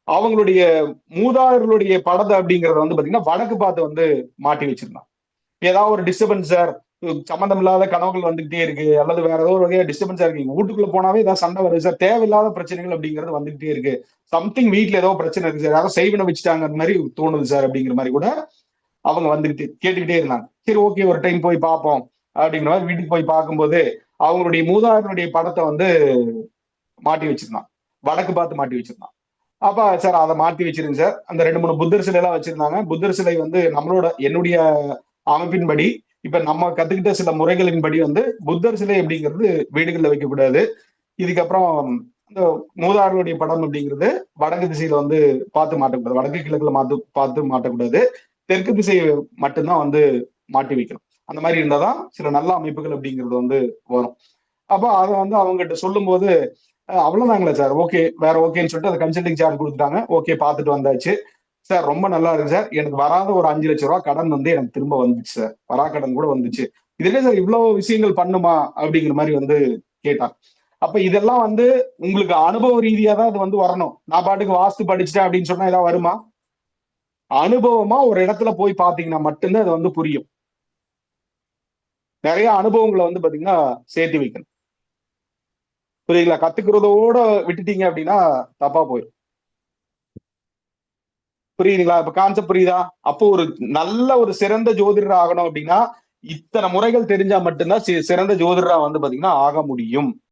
அவங்களுடைய மூதாதையர்களுடைய படத்தை அப்படிங்கறத வந்து பாத்தீங்கன்னா வடக்கு பார்த்து வந்து மாட்டி வச்சிருந்தான். ஏதாவது ஒரு டிஸ்டர்பன்ஸ் சார், சம்மந்தம் இல்லாத கனவுகள் வந்துகிட்டே இருக்கு, அல்லது வேற ஏதோ ஒரு வகையா டிஸ்டர்பன்ஸா இருக்கு. எங்க வீட்டுக்குள்ள போனாவே ஏதாவது சண்டை வருது சார், தேவையில்லாத பிரச்சனைகள் அப்படிங்கிறது வந்துகிட்டே இருக்கு. சம்திங் வீட்ல ஏதோ பிரச்சனை இருக்கு சார், யாரோ செய்வினை வச்சுட்டாங்க அந்த மாதிரி தோணுது சார் அப்படிங்கிற மாதிரி கூட அவங்க வந்துகிட்டு கேட்டுக்கிட்டே இருந்தாங்க. சரி ஓகே ஒரு டைம் போய் பார்ப்போம் அப்படிங்கிற மாதிரி வீட்டுக்கு போய் பார்க்கும்போது அவங்களுடைய மூதாதையருடைய படத்தை வந்து மாட்டி வச்சிருந்தான். வடக்கு பார்த்து மாட்டி வச்சிருந்தான். அப்ப சார் அதை மாத்தி வச்சிருங்க சார். அந்த 2, 3 புத்தர் சிலை எல்லாம் வச்சிருந்தாங்க. புத்தர் சிலை வந்து என்னுடைய அமைப்பின்படி, இப்ப நம்ம கத்துக்கிட்ட சில முறைகளின்படி வந்து புத்தர் சிலை அப்படிங்கிறது வீடுகள்ல வைக்கக்கூடாது. இதுக்கப்புறம் இந்த மூதாதையர்களுடைய படம் அப்படிங்கிறது வடக்கு திசையில வந்து பார்த்து மாட்டக்கூடாது. வடக்கு கிழக்குல பார்த்து மாட்டக்கூடாது. தெற்கு திசை மட்டும்தான் வந்து மாட்டி வைக்கணும். அந்த மாதிரி இருந்தாதான் சில நல்ல அமைப்புகள் அப்படிங்கிறது வந்து வரும். அப்ப அத வந்து அவங்ககிட்ட சொல்லும்போது, அவ்வளவுதாங்களா சார். ஓகே. வேற ஓகேன்னு சொல்லிட்டு அந்த கன்சல்டிங் சார்ஜ் குடுத்துட்டாங்க. ஓகே பார்த்துட்டு வந்தாச்சு. சார் ரொம்ப நல்லா இருக்கு சார். எனக்கு வராத ஒரு ரூ. 5,00,000 கடன் வந்து எனக்கு திரும்ப வந்துச்சு சார். வராக்கடன் கூட வந்துச்சு. இது என்ன சார் இவ்வளவு விஷயங்கள் பண்ணுமா? அப்படிங்கிற மாரி வந்து கேட்டான். அப்ப இதெல்லாம் வந்து உங்களுக்கு அனுபவ ரீதியா தான் இது வந்து வரணும். நான் பாட்டுக்கு வாஸ்து படிச்சுட்டேன் அப்படின்னு சொன்னா ஏதாவது வருமா? அனுபவமா ஒரு இடத்துல போய் பார்த்தீங்கன்னா மட்டும் தான் அது வந்து புரியும். நெறைய அனுபவங்கள வந்து பார்த்தீங்கன்னா சேர்த்து வைக்கணும். புரியுதுங்களா? கத்துக்கிறதோட விட்டுட்டீங்க அப்படின்னா தப்பா போயிரும். புரியுதுங்களா? இப்ப கான்செப்ட் புரியுதா? அப்போ ஒரு நல்ல ஒரு சிறந்த ஜோதிடர் ஆகணும் அப்படின்னா, இத்தன முறைகள் தெரிஞ்சா மட்டும் தான் சிறந்த ஜோதிடரா வந்து பார்த்தீங்கன்னா ஆக முடியும்.